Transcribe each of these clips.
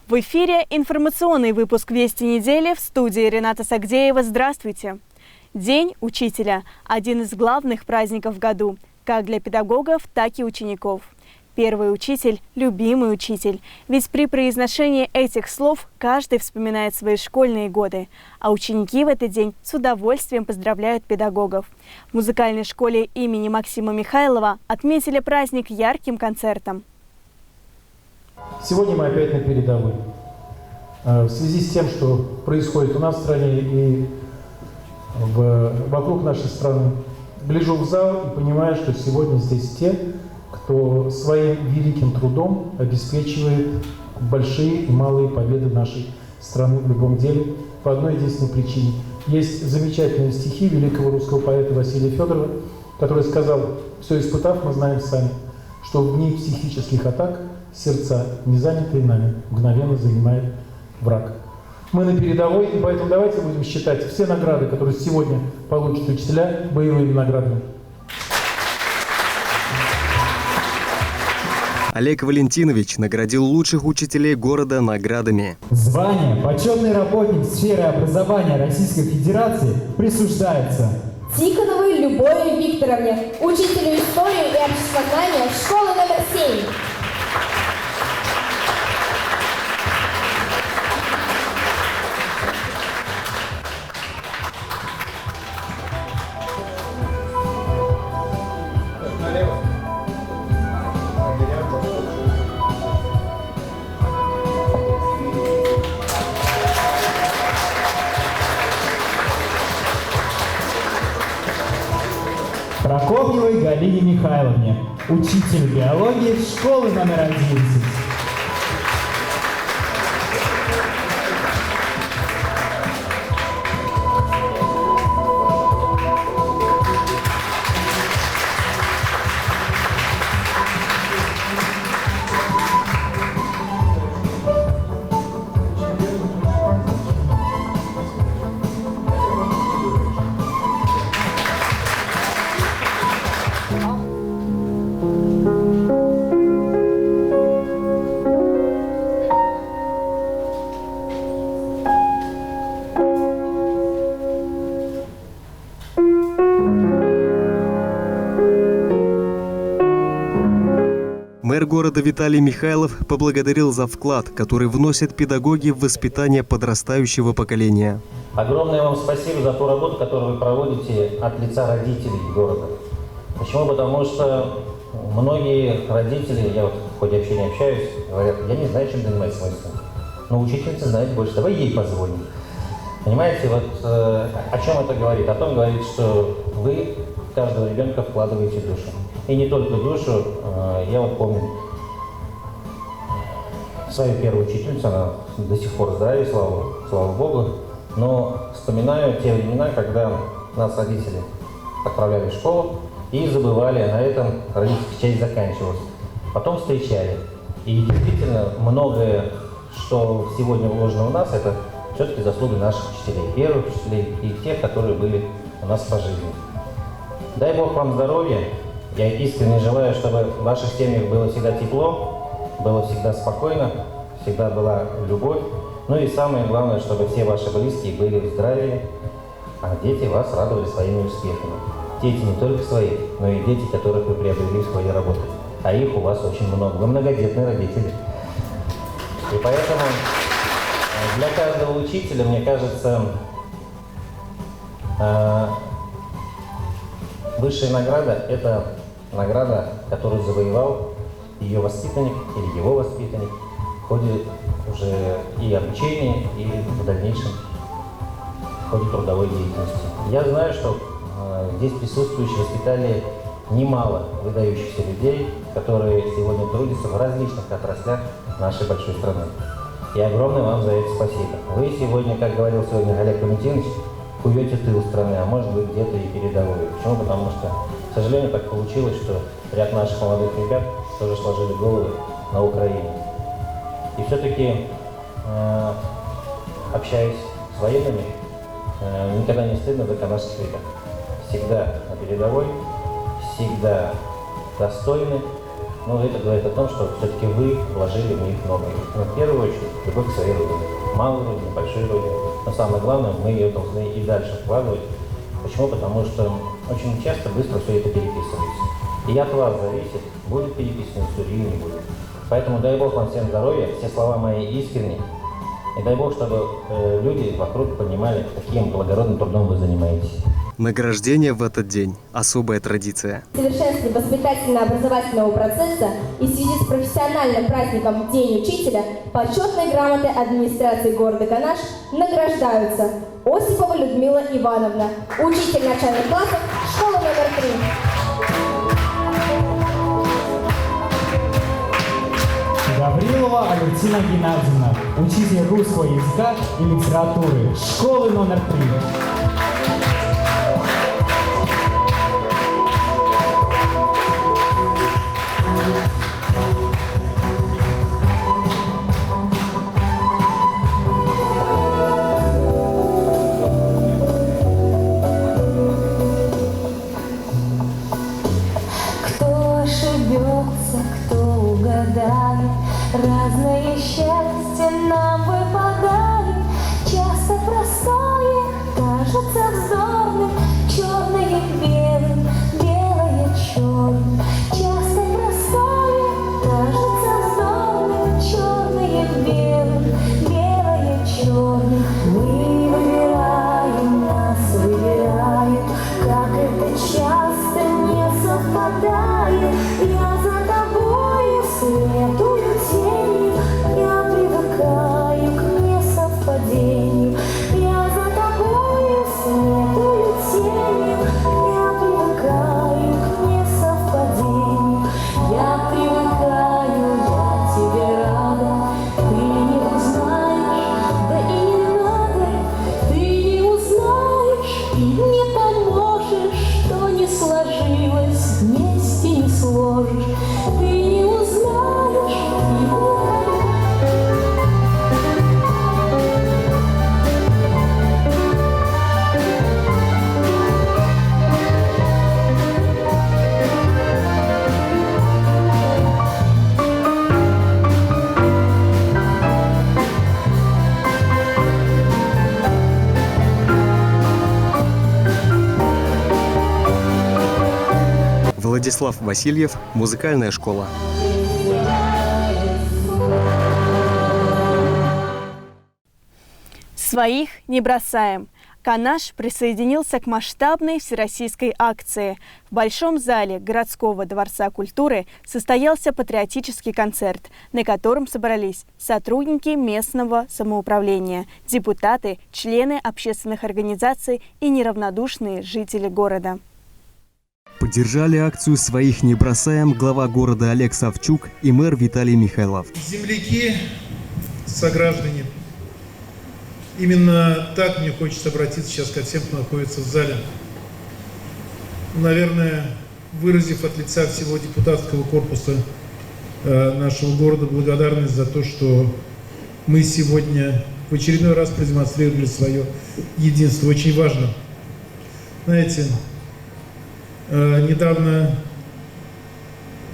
В эфире информационный выпуск «Вести недели», в студии Рената Сагдеева. Здравствуйте! День учителя – один из главных праздников в году, как для педагогов, так и учеников. Первый учитель – любимый учитель, ведь при произношении этих слов каждый вспоминает свои школьные годы, а ученики в этот день с удовольствием поздравляют педагогов. В музыкальной школе имени Максима Михайлова отметили праздник ярким концертом. Сегодня мы опять на передовой. В связи с тем, что происходит у нас в стране и вокруг нашей страны, гляжу в зал и понимаю, что сегодня здесь те, кто своим великим трудом обеспечивает большие и малые победы нашей страны в любом деле по одной единственной причине. Есть замечательные стихи великого русского поэта Василия Федорова, который сказал: «Все испытав, мы знаем сами, что в дни психических атак сердца, не занятые нами, мгновенно занимает враг». Мы на передовой, и поэтому давайте будем считать все награды, которые сегодня получат учителя, боевыми наградами. Олег Валентинович наградил лучших учителей города наградами. Звание «Почетный работник сферы образования Российской Федерации» присуждается Тихоновой Любови Викторовне, учителю истории и обществознания школы номер 7. Прокопьевой Галине Михайловне, учитель биологии школы номер 11. Мэр города Виталий Михайлов поблагодарил за вклад, который вносят педагоги в воспитание подрастающего поколения. Огромное вам спасибо за ту работу, которую вы проводите от лица родителей города. Почему? Потому что многие родители, я вот в ходе общения общаюсь, говорят: я не знаю, чем занимается мой сын. Но учительница знает больше, давай ей позвоним. Понимаете, вот о чем это говорит? О том говорит, что вы в каждого ребенка вкладываете душу. И не только душу. Я вот помню свою первую учительницу, она до сих пор здравия, слава Богу. Но вспоминаю те времена, когда нас родители отправляли в школу и забывали, а на этом родительская часть заканчивалась. Потом встречали. И действительно многое, что сегодня вложено в нас, это все-таки заслуга наших учителей. Первых учителей и тех, которые были у нас по жизни. Дай Бог вам здоровья. Я искренне желаю, чтобы в ваших семьях было всегда тепло, было всегда спокойно, всегда была любовь. Ну и самое главное, чтобы все ваши близкие были в здравии, а дети вас радовали своими успехами. Дети не только свои, но и дети, которых вы приобрели в своей работе. А их у вас очень много. Вы многодетные родители. И поэтому для каждого учителя, мне кажется, высшая награда – это награда, которую завоевал ее воспитанник или его воспитанник в ходе уже и обучения, и в дальнейшем в ходе трудовой деятельности. Я знаю, что здесь присутствующие воспитали немало выдающихся людей, которые сегодня трудятся в различных отраслях нашей большой страны. И огромное вам за это спасибо. Вы сегодня, как говорил сегодня Олег Валентинович, куете тыл страны, а может быть где-то и передовой. Почему? Потому что, к сожалению, так получилось, что ряд наших молодых ребят тоже сложили головы на Украине. И все-таки, общаясь с военными, никогда не стыдно за канадских ребят. Всегда на передовой, всегда достойны, но это говорит о том, что все-таки вы вложили в них много. Но в первую очередь любовь к своей родине. Малой родине, большой родине. Но самое главное, мы ее должны и дальше вкладывать. Почему? Потому что очень часто быстро все это переписывается. И от вас зависит, будет переписано все или не будет. Поэтому дай Бог вам всем здоровья, все слова мои искренни. И дай Бог, чтобы люди вокруг понимали, каким благородным трудом вы занимаетесь. Награждение в этот день – особая традиция. Совершенстве воспитательно-образовательного процесса и в связи с профессиональным праздником День учителя почетной грамотой администрации города Канаш награждаются Осипова Людмила Ивановна, учитель начальных классов, школа номер 3. Гаврилова Алевтина Геннадьевна, учитель русского языка и литературы, школы номер 3. Разное счастье нам выпадает, часто простое кажется вздорным, черное белым, белое черным. Часто простое кажется вздорным, черное белым, белое черным. Мы выбираем, нас выбирают, как это часто не совпадает. Я за тобою следую тенью, я привыкаю к несовпадению. Я за тобою следую тенью, я привыкаю к несовпадению. Я привыкаю, я тебе рада, ты не узнаешь, да и не надо. Ты не узнаешь и не поможешь, что не сложилось, вместе не сложишь. Ты не узнаешь и не поможешь. Владислав Васильев, музыкальная школа. Своих не бросаем. Канаш присоединился к масштабной всероссийской акции. В Большом зале городского дворца культуры состоялся патриотический концерт, на котором собрались сотрудники местного самоуправления, депутаты, члены общественных организаций и неравнодушные жители города. Поддержали акцию «Своих не бросаем» глава города Олег Савчук и мэр Виталий Михайлов. Земляки, сограждане, именно так мне хочется обратиться сейчас ко всем, кто находится в зале. Наверное, выразив от лица всего депутатского корпуса нашего города благодарность за то, что мы сегодня в очередной раз продемонстрировали свое единство. Очень важно. Знаете, недавно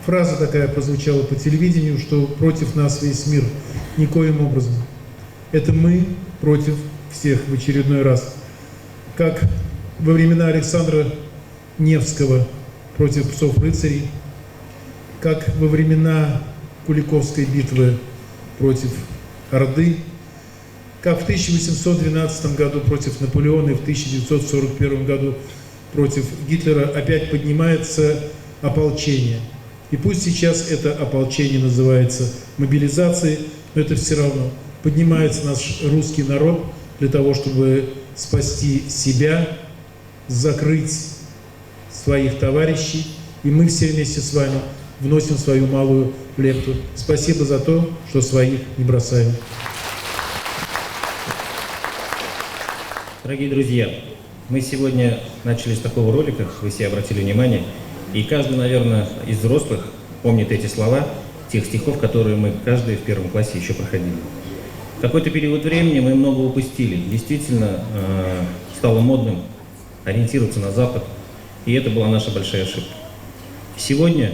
фраза такая прозвучала по телевидению, что против нас весь мир. Никоим образом. Это мы против всех в очередной раз. Как во времена Александра Невского против псов-рыцарей, как во времена Куликовской битвы против Орды, как в 1812 году против Наполеона и в 1941 году против Гитлера опять поднимается ополчение. И пусть сейчас это ополчение называется мобилизацией, но это все равно поднимается наш русский народ для того, чтобы спасти себя, закрыть своих товарищей. И мы все вместе с вами вносим свою малую лепту. Спасибо за то, что своих не бросаем. Дорогие друзья, мы сегодня начали с такого ролика, вы все обратили внимание, и каждый, наверное, из взрослых помнит эти слова, тех стихов, которые мы каждый в первом классе еще проходили. В какой-то период времени мы много упустили. Действительно, стало модным ориентироваться на Запад, и это была наша большая ошибка. Сегодня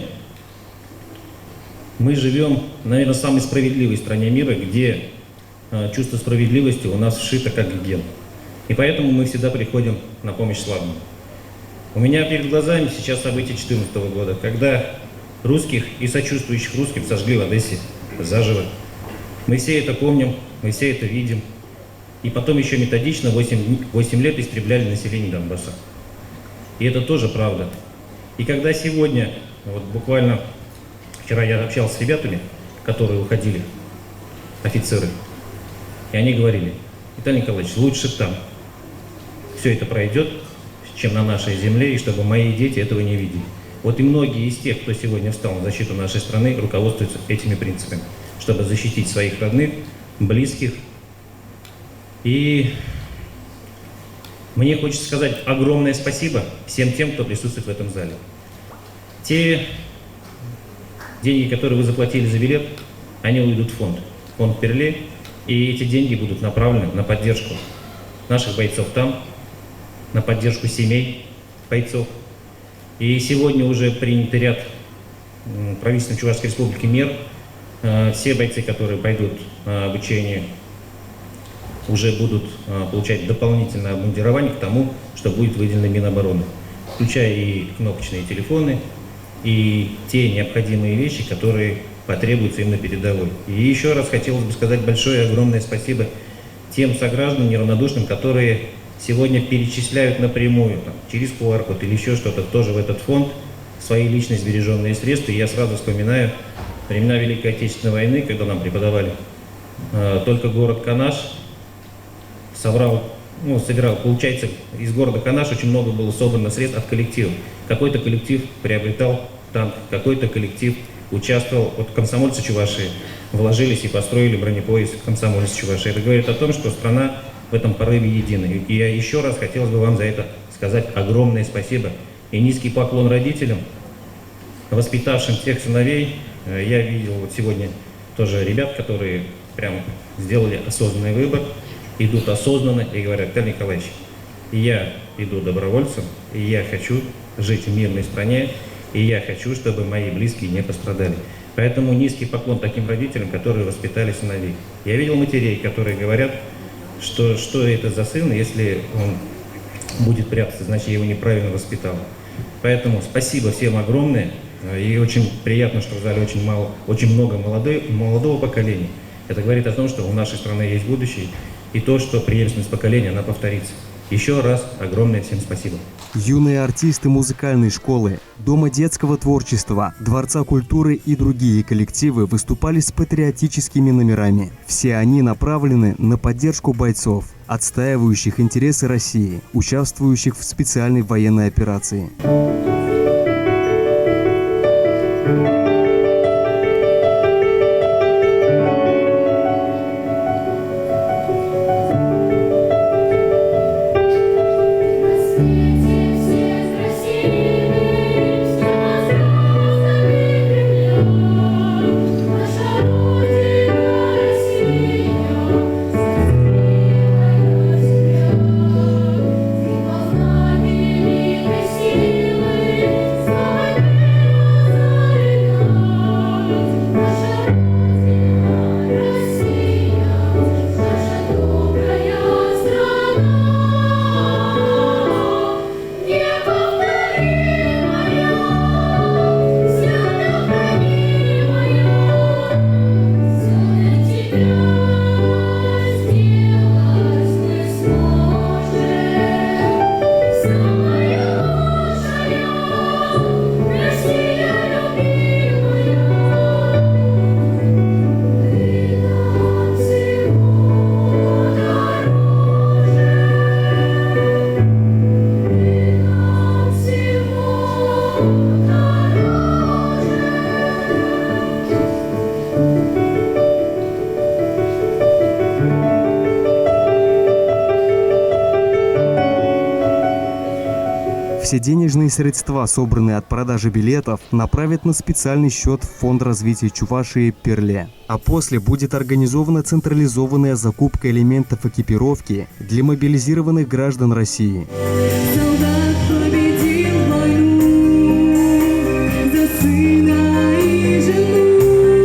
Мы живем, наверное, в самой справедливой стране мира, где чувство справедливости у нас вшито как ген. И поэтому мы всегда приходим на помощь слабым. У меня перед глазами сейчас события 2014 года, когда русских и сочувствующих русским сожгли в Одессе заживо. Мы все это помним, мы все это видим. И потом еще методично 8 лет истребляли население Донбасса. И это тоже правда. И когда сегодня, вот буквально вчера я общался с ребятами, которые уходили, офицеры, и они говорили: Виталий Николаевич, лучше там все это пройдет, чем на нашей земле, и чтобы мои дети этого не видели. Вот и многие из тех, кто сегодня встал на защиту нашей страны, руководствуются этими принципами, чтобы защитить своих родных, близких. И мне хочется сказать огромное спасибо всем тем, кто присутствует в этом зале. Те деньги, которые вы заплатили за билет, они уйдут в фонд Перле, и эти деньги будут направлены на поддержку наших бойцов там, на поддержку семей бойцов. И сегодня уже принят ряд правительства Чувашской Республики мер. Все бойцы, которые пойдут на обучение, уже будут получать дополнительное обмундирование к тому, что будет выделено Минобороны, включая и кнопочные телефоны, и те необходимые вещи, которые потребуются им на передовой. И еще раз хотелось бы сказать большое, огромное спасибо тем согражданам неравнодушным, которые сегодня перечисляют напрямую, там, через QR-код или еще что-то, тоже в этот фонд свои лично сбереженные средства. И я сразу вспоминаю времена Великой Отечественной войны, когда нам преподавали, только город Канаш собирал, получается, из города Канаш очень много было собрано средств от коллективов. Какой-то коллектив приобретал танк, какой-то коллектив участвовал, вот комсомольцы Чувашии вложились и построили бронепоезд комсомольцы Чувашии. Это говорит о том, что страна в этом порыве едина. И я еще раз хотелось бы вам за это сказать огромное спасибо. И низкий поклон родителям, воспитавшим тех сыновей. Я видел вот сегодня тоже ребят, которые прям сделали осознанный выбор, идут осознанно и говорят: Виталий Николаевич, я иду добровольцем, и я хочу жить в мирной стране, и я хочу, чтобы мои близкие не пострадали. Поэтому низкий поклон таким родителям, которые воспитали сыновей. Я видел матерей, которые говорят, что это за сын, если он будет прятаться, значит, я его неправильно воспитал. Поэтому спасибо всем огромное. И очень приятно, что в зале очень много молодого поколения. Это говорит о том, что у нашей страны есть будущее, и то, что преемственность поколения, она повторится. Еще раз огромное всем спасибо. Юные артисты музыкальной школы, Дома детского творчества, Дворца культуры и другие коллективы выступали с патриотическими номерами. Все они направлены на поддержку бойцов, отстаивающих интересы России, участвующих в специальной военной операции. Все денежные средства, собранные от продажи билетов, направят на специальный счет в Фонд развития Чувашии Перле. А после будет организована централизованная закупка элементов экипировки для мобилизированных граждан России. Солдат победил войну за сына и жену.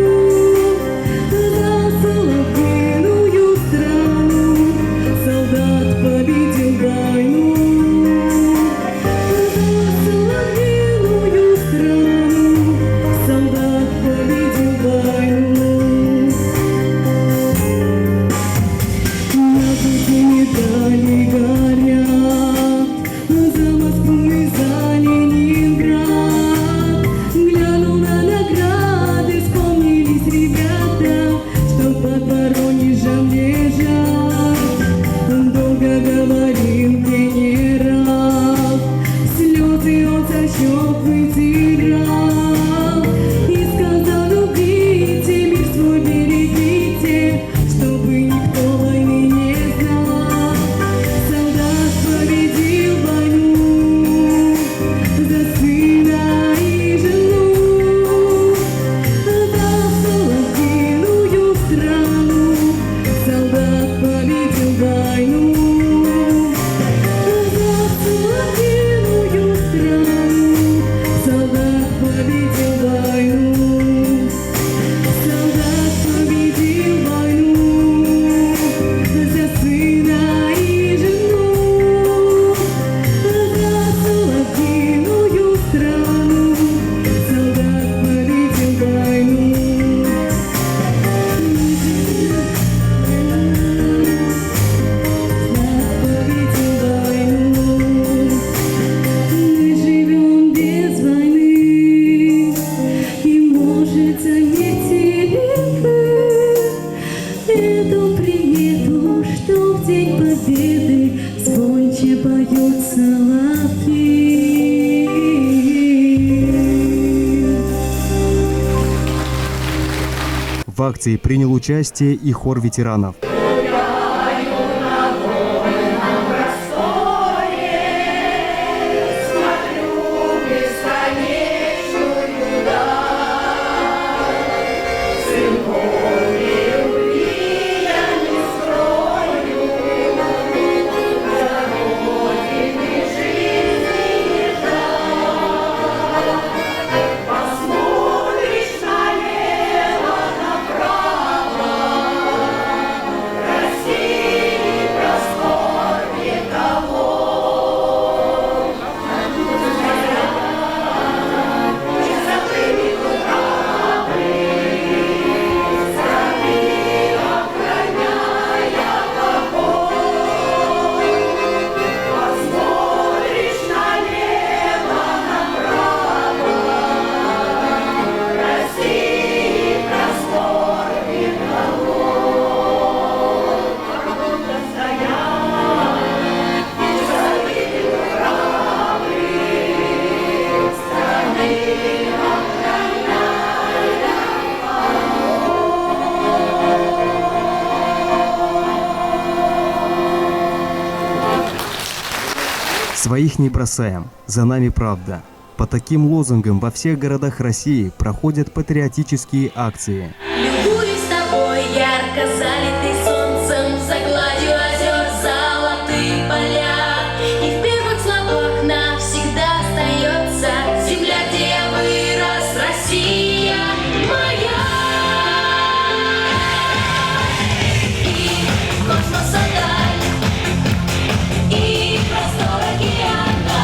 В акции принял участие и хор ветеранов. Своих не бросаем, за нами правда. По таким лозунгам во всех городах России проходят патриотические акции. Любуюсь тобой, ярко залитый солнцем, за гладью озер золотые поля. И в первых словах навсегда остается земля, где я вырос, Россия моя. И космоса даль, и простор океана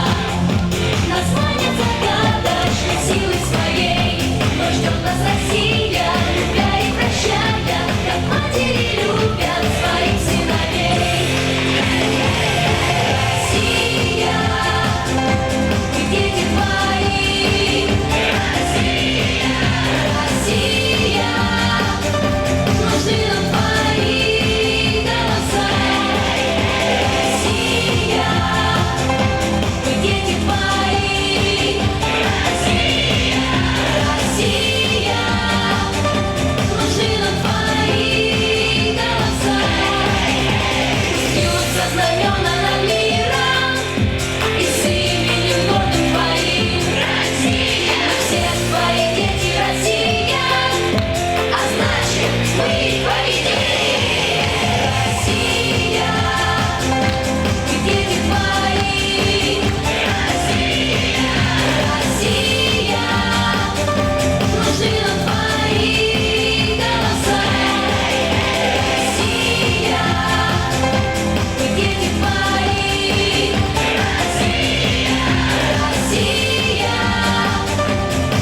нас манят загадочной силой своей, но ждет нас Россия, любя и прощая, как матери любят своих сыновей. Россия, мы дети твои. Россия, Россия, нужны нам твои голоса. Россия, мы дети твои. Россия, Россия, нужны нам твои голоса. Бьются знамена над миром, и с именем гордым твоим. Россия, мы все твои дети, Россия, а значит, мы твои дети. Россия, мы дети твои. Россия, Россия, нужны нам твои голоса. Россия, мы дети твои. Россия, Россия,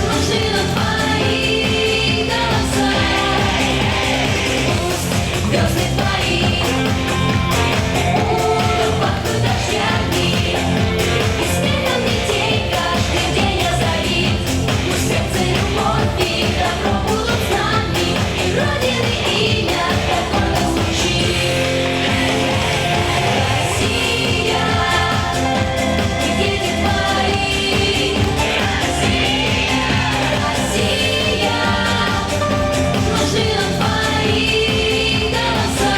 нужны нам твои голоса. Пусть звезды твои пахнут дождями, и смехом детей каждый день озарит. Пусть сердце любовь и добро будут с нами, и Родины имя так гордо звучит. Россия, мы дети твои. Россия, Россия, нужны нам твои голоса.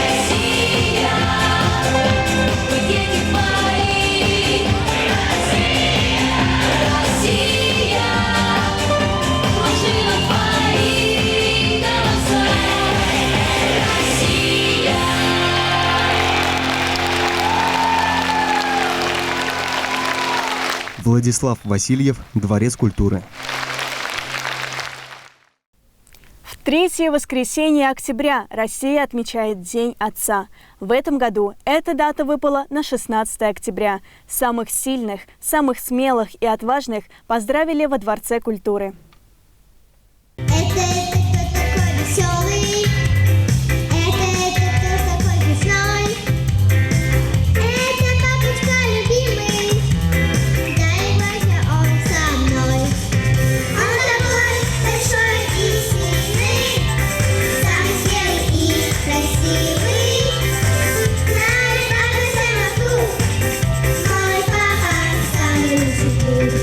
Россия, мы дети твои. Россия, Россия, нужны нам твои голоса. Россия. Владислав Васильев, Дворец культуры. В третье воскресенье октября Россия отмечает День Отца. В этом году эта дата выпала на 16 октября. Самых сильных, самых смелых и отважных поздравили во Дворце культуры. Это кто такой веселый? Это кто такой весной? Это папочка любимый, дай Вася, он со мной. Он такой большой и сильный, самый смелый и красивый. Знает обо всем вокруг, мой папа самый лучший друг.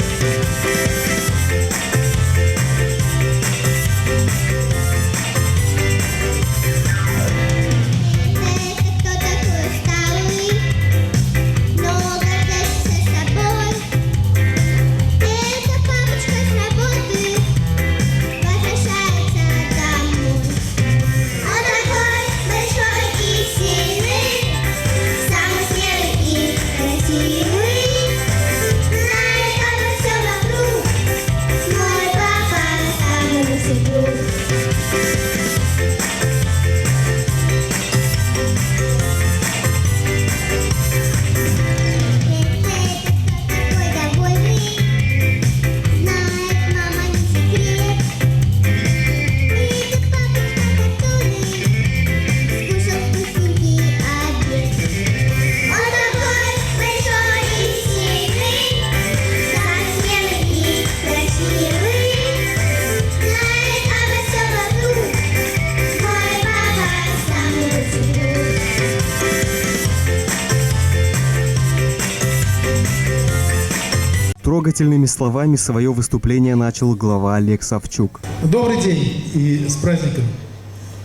Трогательными словами свое выступление начал глава Олег Савчук. Добрый день и с праздником!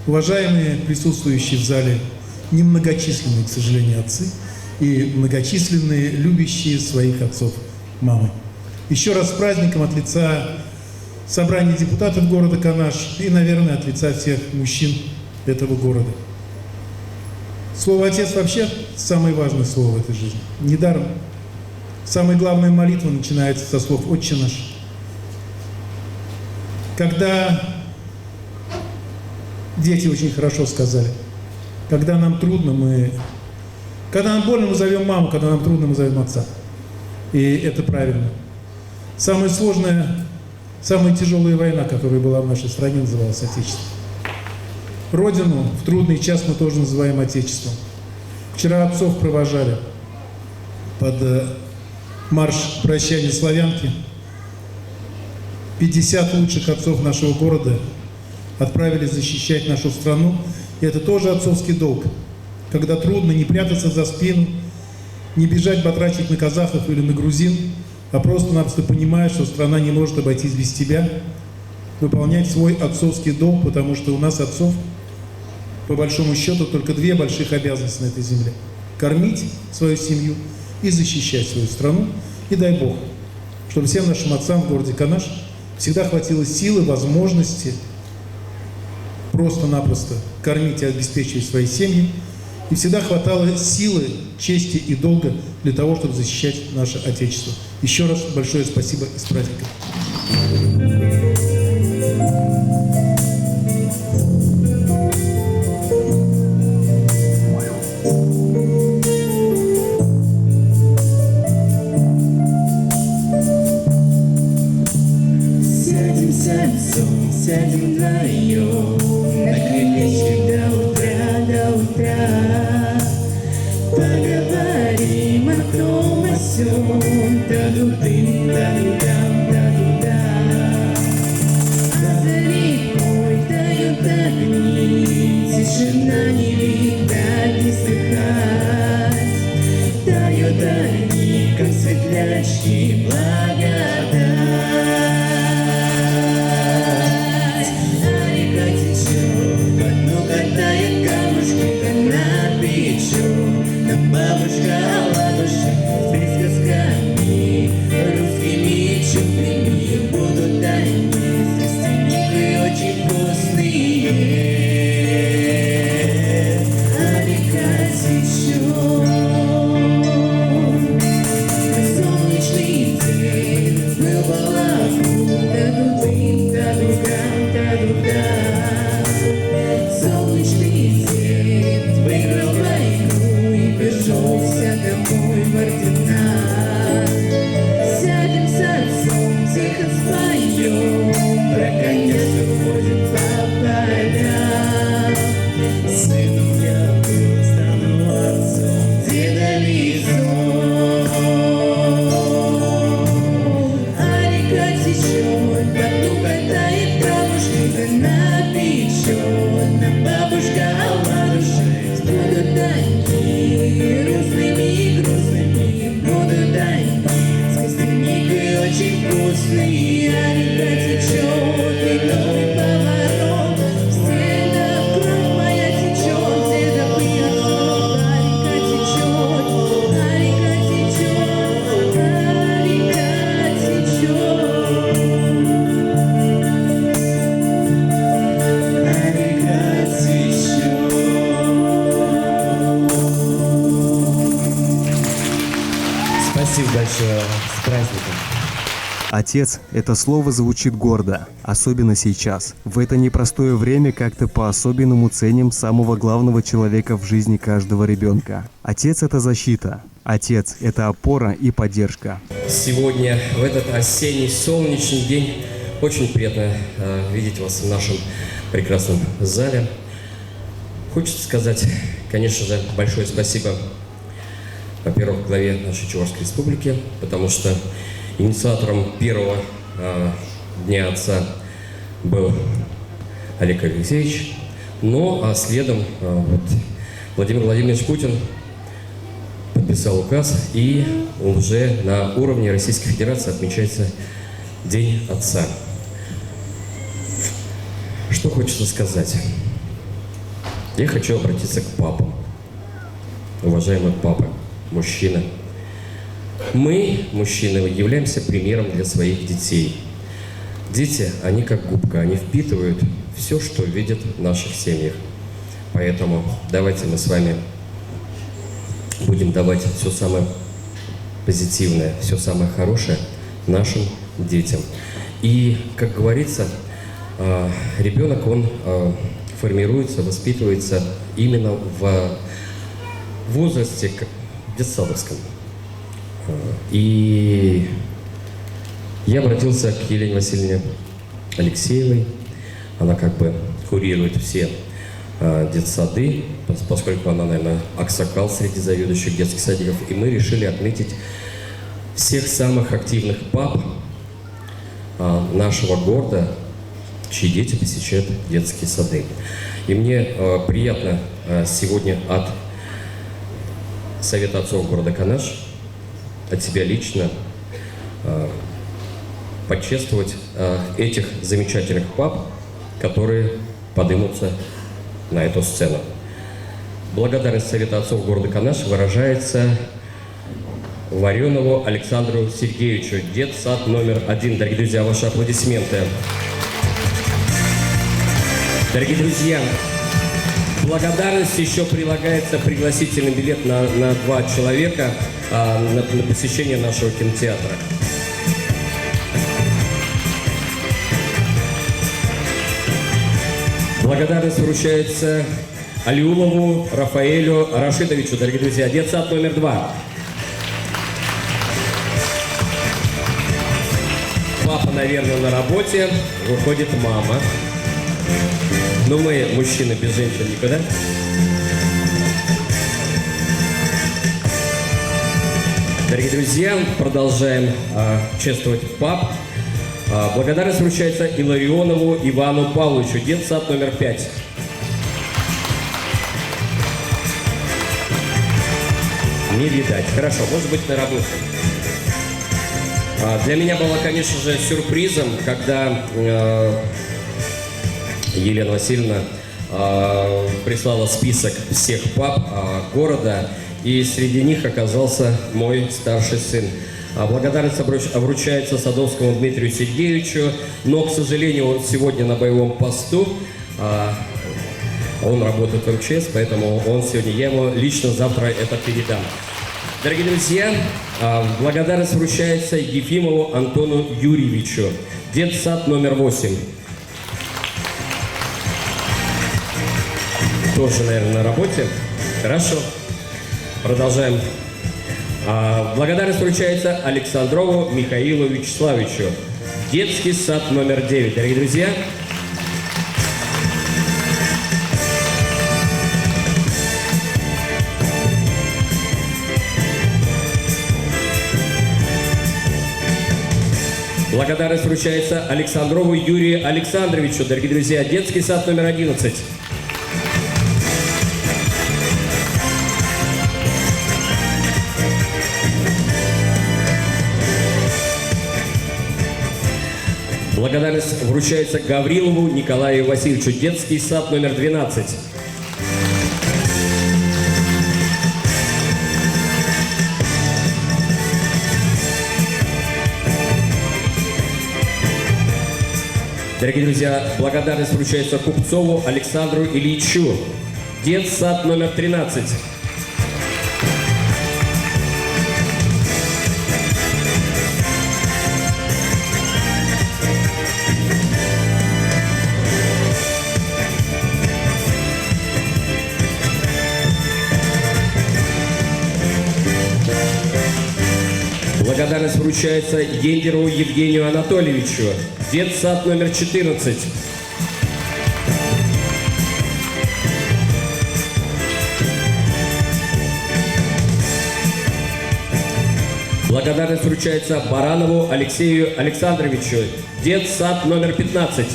Уважаемые присутствующие в зале, немногочисленные, к сожалению, отцы и многочисленные любящие своих отцов мамы. Еще раз с праздником от лица собрания депутатов города Канаш и, наверное, от лица всех мужчин этого города. Слово «отец» вообще самое важное слово в этой жизни. Недаром. Самая главная молитва начинается со слов «Отче наш». Когда дети очень хорошо сказали, когда нам трудно, когда нам больно, мы зовем маму, когда нам трудно, мы зовем отца. И это правильно. Самая сложная, самая тяжелая война, которая была в нашей стране, называлась Отечество. Родину в трудный час мы тоже называем Отечеством. Вчера отцов провожали под марш прощания славянки. 50 лучших отцов нашего города отправились защищать нашу страну. И это тоже отцовский долг. Когда трудно, не прятаться за спину, не бежать батрачить на казахов или на грузин, а просто-напросто понимая, что страна не может обойтись без тебя, выполнять свой отцовский долг, потому что у нас отцов, по большому счету, только две больших обязанности на этой земле. Кормить свою семью и защищать свою страну. И дай Бог, чтобы всем нашим отцам в городе Канаш всегда хватило силы, возможности просто-напросто кормить и обеспечивать свои семьи. И всегда хватало силы, чести и долга для того, чтобы защищать наше Отечество. Еще раз большое спасибо и с праздником. Сядем вдвоем на крылечке до утра, поговорим о том, о сём, да-ду-дым, да-ду-дам, да-ду-да. За рекой тают огни, тишина не видать, не слыхать, тают огни, как светлячки, благодать. Бабушка ладушек с присказками русскими чудными будут они с костяникой очень вкусные. А река течет, солнечный день был балаку, да-ду-дым, да-ду-дам, да-ду-дам. Солнечный день выиграл войну и вернулся домой в орденах. Сядем с отцом, тихо споем про коня, что ходит по полям. Сыном я был, стану отцом, деда везу. А река течет, по дну катает камушки, вина печет, на бабушка оладушек будут они грустными и грустными, будут они с костяникой очень вкусные. А река течет, и новый поворот, в стенах кровь моя течет, деда пьет. А река течет, а река течет, а река течет, а река течет. Спасибо большое, с праздником. Отец – это слово звучит гордо, особенно сейчас. В это непростое время как-то по-особенному ценим самого главного человека в жизни каждого ребенка. Отец – это защита. Отец – это опора и поддержка. Сегодня, в этот осенний солнечный день, очень приятно видеть вас в нашем прекрасном зале. Хочется сказать, конечно же, большое спасибо, во-первых, главе нашей Чувашской республики, потому что инициатором первого Дня Отца был Олег Алексеевич, но следом Владимир Владимирович Путин подписал подписал указ, и уже на уровне Российской Федерации отмечается День Отца. Что хочется сказать? Я хочу обратиться к папам. Уважаемые папы, мужчины. Мы, мужчины, являемся примером для своих детей. Дети, они как губка, они впитывают все, что видят в наших семьях. Поэтому давайте мы с вами будем давать все самое позитивное, все самое хорошее нашим детям. И, как говорится, ребенок, он формируется, воспитывается именно в возрасте детсадовском. И я обратился к Елене Васильевне Алексеевой. Она как бы курирует все детсады, поскольку она, наверное, аксакал среди заведующих детских садиков. И мы решили отметить всех самых активных пап нашего города, чьи дети посещают детские сады. И мне приятно сегодня от Совета отцов города Канаш, от себя лично, почествовать этих замечательных пап, которые поднимутся на эту сцену. Благодарность Совета отцов города Канаш выражается Варенову Александру Сергеевичу, детсад номер 1. Дорогие друзья, ваши аплодисменты. Дорогие друзья, благодарность еще прилагается пригласительный билет на 2 человека на посещение нашего кинотеатра. Благодарность вручается Алиулову Рафаэлю Рашидовичу, дорогие друзья, детсад номер 2. Папа, наверное, на работе, выходит мама. Но мы, мужчины, без женщин никуда. Дорогие друзья, продолжаем чествовать пап. Благодарность вручается Иларионову Ивану Павловичу, детсад номер 5. Не видать. Хорошо, может быть, на работе. Для меня было, конечно же, сюрпризом, когда Елена Васильевна прислала список всех пап города, и среди них оказался мой старший сын. Благодарность вручается Садовскому Дмитрию Сергеевичу, но, к сожалению, он сегодня на боевом посту. Он работает в МЧС, поэтому он сегодня, я ему лично завтра это передам. Дорогие друзья, благодарность вручается Ефимову Антону Юрьевичу, детсад номер 8. Тоже, наверное, на работе. Хорошо. Продолжаем. Благодарность вручается Александрову Михаилу Вячеславовичу, детский сад номер 9. Дорогие друзья, благодарность вручается Александрову Юрию Александровичу, дорогие друзья, детский сад номер 11. Благодарность вручается Гаврилову Николаю Васильевичу, детский сад номер 12. Дорогие друзья, благодарность вручается Купцову Александру Ильичу, детсад номер 13. Благодарность вручается Ендерову Евгению Анатольевичу, детсад номер 14. Благодарность вручается Баранову Алексею Александровичу, детсад номер 15.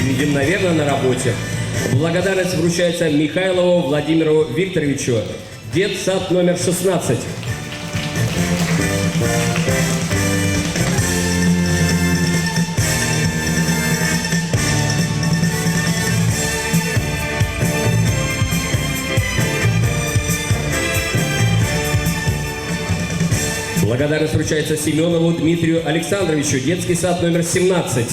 Видим, наверное, на работе. Благодарность вручается Михайлову Владимиру Викторовичу, детсад номер 16. Благодарность вручается Семенову Дмитрию Александровичу, детский сад номер 17.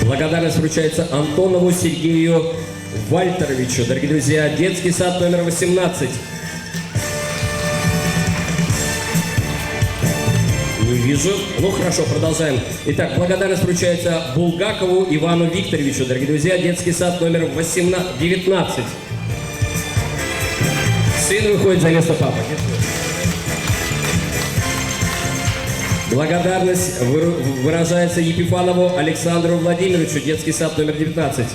Благодарность вручается Антонову Сергею Вальтеровичу, дорогие друзья, детский сад номер 18. Не вижу. Ну хорошо, продолжаем. Итак, благодарность вручается Булгакову Ивану Викторовичу, дорогие друзья, детский сад номер 19. Сын выходит за место папы. Благодарность выражается Епифанову Александру Владимировичу, детский сад номер 19.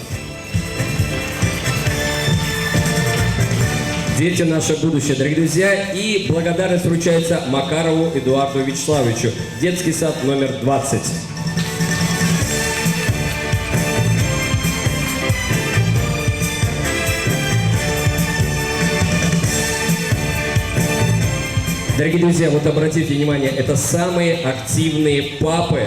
Дети — наше будущее, дорогие друзья. И благодарность вручается Макарову Эдуарду Вячеславовичу, детский сад номер 20. Дорогие друзья, вот обратите внимание, это самые активные папы,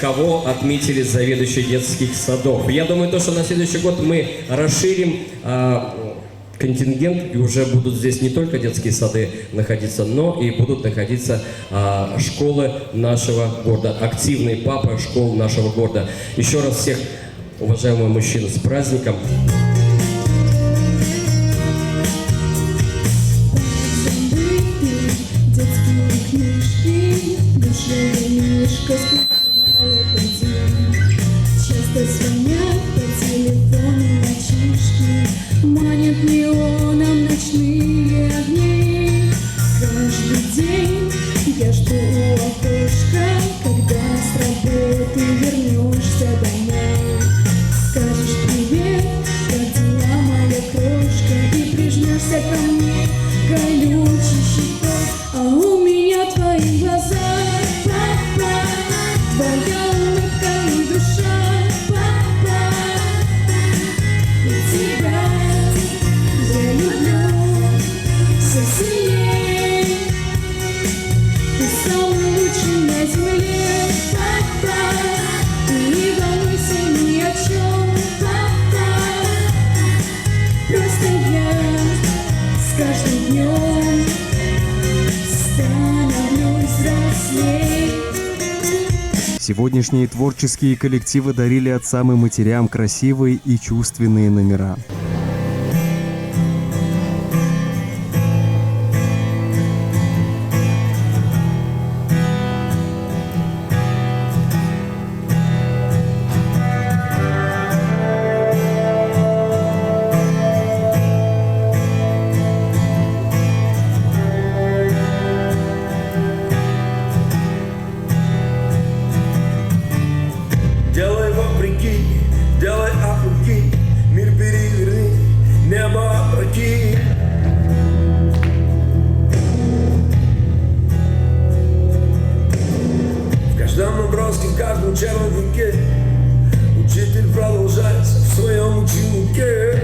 кого отметили заведующие детских садов. Я думаю, что на следующий год мы расширим контингент, и уже будут здесь не только детские сады находиться, но и будут находиться школы нашего города, активные папы школ нашего города. Еще раз всех, уважаемые мужчины, с праздником! Часто звонят по телефону мальчишки, манят неоном ночные огни. Каждый день я жду у окошка, когда с работы вернешься домой. Скажешь привет, как дела, моя крошка, и прижмешься ко мне колючей щекой. А у меня твои глаза, папа, твоя улыбка и душа, папа, и тебя я люблю все сильнее. Ты самый лучший на земле, папа, ты не волнуйся ни о чем, папа. Просто я с каждым днем становлюсь взрослей. Сегодняшние творческие коллективы дарили отцам и матерям красивые и чувственные номера. Делай вопреки, делай от руки, мир переверни, небо опроки. В каждом наброске, в каждом черновике учитель продолжается в своем ученике.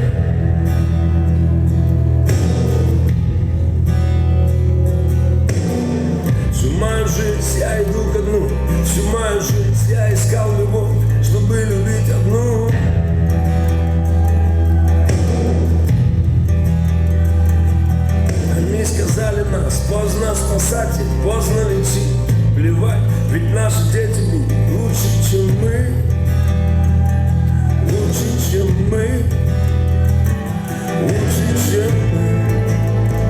Всю мою жизнь я иду ко дну, всю мою жизнь я искал любовь, чтобы любить одну. Они сказали нас, поздно спасать, поздно лечить, плевать, ведь наши дети будут лучше, чем мы, лучше, чем мы, лучше, чем мы.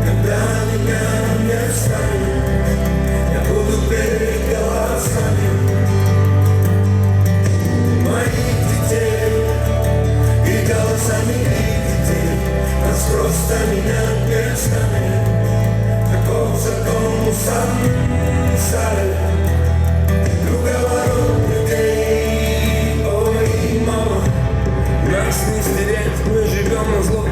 Когда меня не станет, я буду перед голосами моих детей и голосами их детей. Нас просто меня не станет. Таков закон мы сами стали круговорот людей. Ой, мама, нас не стереть, мы живем на зло.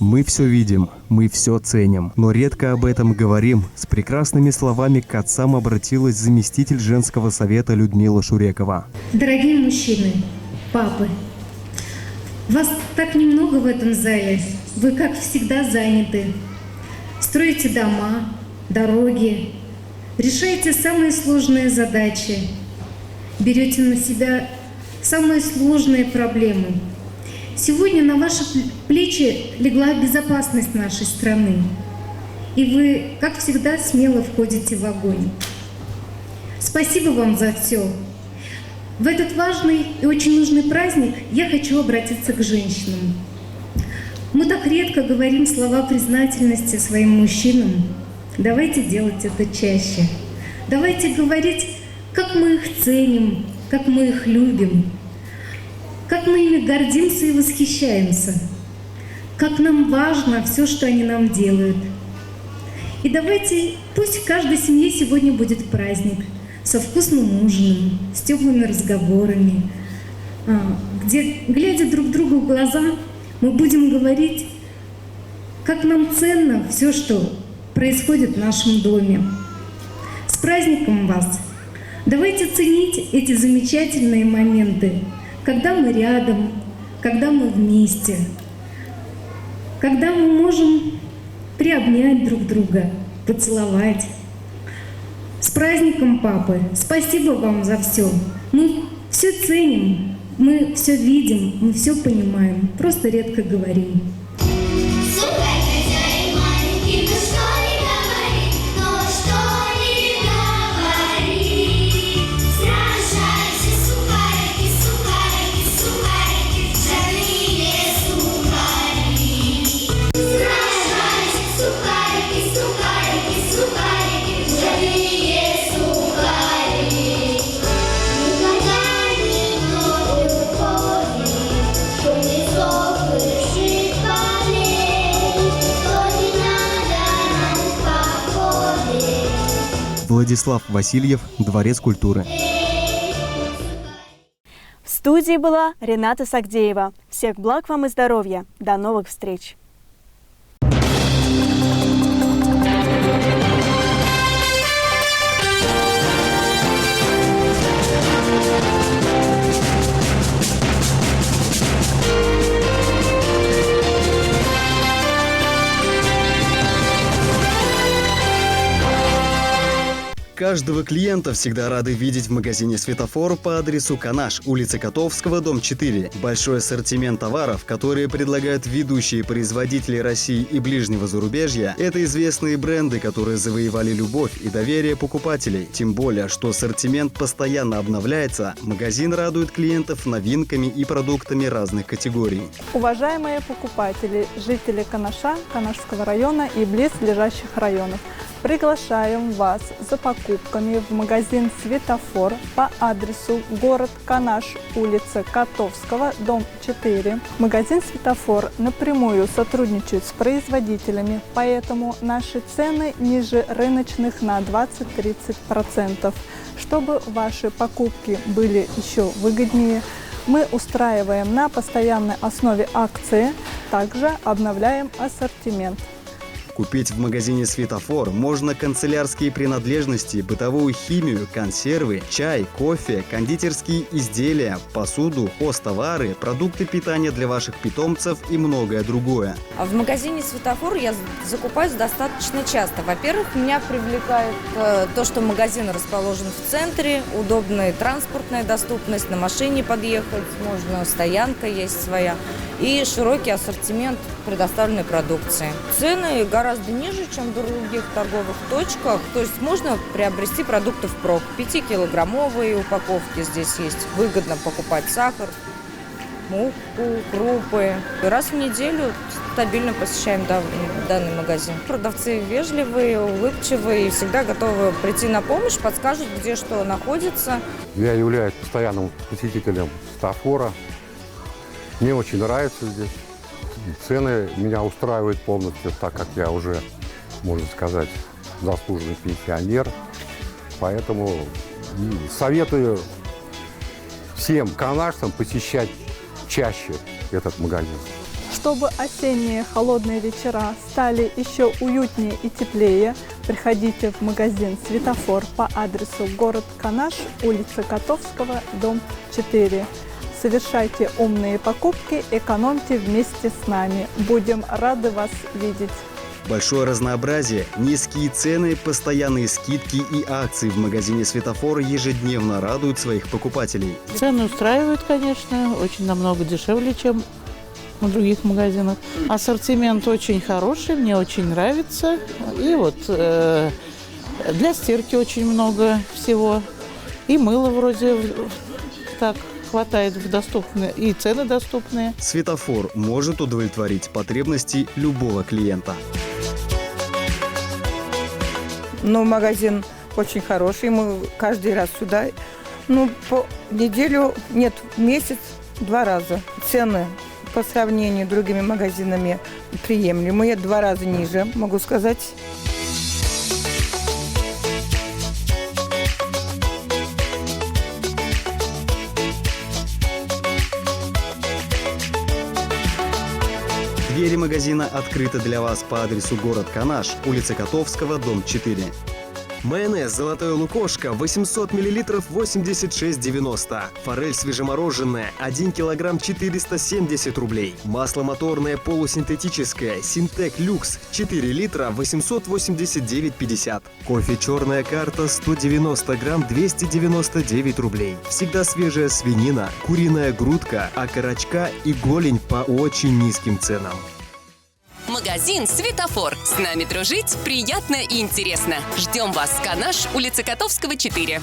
Мы все видим, мы все ценим, но редко об этом говорим. С прекрасными словами к отцам обратилась заместитель женского совета Людмила Шурекова. Дорогие мужчины, папы, вас так немного в этом зале. Вы, как всегда, заняты. Строите дома, дороги, решаете самые сложные задачи, берете на себя самые сложные проблемы. Сегодня на ваши плечи легла безопасность нашей страны. И вы, как всегда, смело входите в огонь. Спасибо вам за все. В этот важный и очень нужный праздник я хочу обратиться к женщинам. Мы так редко говорим слова признательности своим мужчинам. Давайте делать это чаще. Давайте говорить, как мы их ценим, как мы их любим, как мы ими гордимся и восхищаемся, как нам важно все, что они нам делают. И давайте, пусть в каждой семье сегодня будет праздник со вкусным ужином, с теплыми разговорами, где, глядя друг другу в глаза, мы будем говорить, как нам ценно все, что происходит в нашем доме. С праздником вас! Давайте ценить эти замечательные моменты, когда мы рядом, когда мы вместе, когда мы можем приобнять друг друга, поцеловать. С праздником, папы! Спасибо вам за все. Мы все ценим, мы все видим, мы все понимаем, просто редко говорим. Владислав Васильев, Дворец культуры. В студии была Рената Сагдеева. Всех благ вам и здоровья. До новых встреч. Каждого клиента всегда рады видеть в магазине «Светофор» по адресу Канаш, улица Котовского, дом 4. Большой ассортимент товаров, которые предлагают ведущие производители России и ближнего зарубежья, это известные бренды, которые завоевали любовь и доверие покупателей. Тем более, что ассортимент постоянно обновляется, магазин радует клиентов новинками и продуктами разных категорий. Уважаемые покупатели, жители Канаша, Канашского района и близлежащих районов, приглашаем вас за покупками в магазин «Светофор» по адресу город Канаш, улица Котовского, дом 4. Магазин «Светофор» напрямую сотрудничает с производителями, поэтому наши цены ниже рыночных на 20-30%. Чтобы ваши покупки были еще выгоднее, мы устраиваем на постоянной основе акции, также обновляем ассортимент. Купить в магазине «Светофор» можно канцелярские принадлежности, бытовую химию, консервы, чай, кофе, кондитерские изделия, посуду, хозтовары, продукты питания для ваших питомцев и многое другое. В магазине «Светофор» я закупаюсь достаточно часто. Во-первых, меня привлекает то, что магазин расположен в центре, удобная транспортная доступность, на машине подъехать можно, стоянка есть своя и широкий ассортимент предоставленной продукции. Цены гораздо ниже, чем в других торговых точках, то есть можно приобрести продукты впрок. 5-килограммовые упаковки здесь есть. Выгодно покупать сахар, муку, крупы. И раз в неделю стабильно посещаем данный магазин. Продавцы вежливые, улыбчивые, всегда готовы прийти на помощь, подскажут, где что находится. Я являюсь постоянным посетителем «Светофора». Мне очень нравится здесь. Цены меня устраивают полностью, так как я уже, можно сказать, заслуженный пенсионер. Поэтому советую всем канашцам посещать чаще этот магазин. Чтобы осенние холодные вечера стали еще уютнее и теплее, приходите в магазин «Светофор» по адресу город Канаш, улица Котовского, дом 4. Совершайте умные покупки, экономьте вместе с нами. Будем рады вас видеть. Большое разнообразие, низкие цены, постоянные скидки и акции в магазине «Светофор» ежедневно радуют своих покупателей. Цены устраивают, конечно, очень намного дешевле, чем в других магазинах. Ассортимент очень хороший, мне очень нравится. И вот для стирки очень много всего. И мыло вроде так хватает в доступные, и цены доступные. «Светофор» может удовлетворить потребности любого клиента. Но магазин очень хороший, мы каждый раз сюда, по неделю, нет, в месяц 2 раза. Цены по сравнению с другими магазинами приемлемые, 2 раза ниже, могу сказать. Двери магазина открыты для вас по адресу город Канаш, улица Котовского, дом 4. Майонез «Золотое лукошко» 800 мл 86,90. Форель свежемороженая 1 кг 470 рублей. Масло моторное полусинтетическое «Синтек Люкс» 4 литра 889,50. Кофе «Черная карта» 190 грамм 299 рублей. Всегда свежая свинина, куриная грудка, окорочка и голень по очень низким ценам. Магазин «Светофор». С нами дружить приятно и интересно. Ждем вас. Канаш, улица Котовского, 4.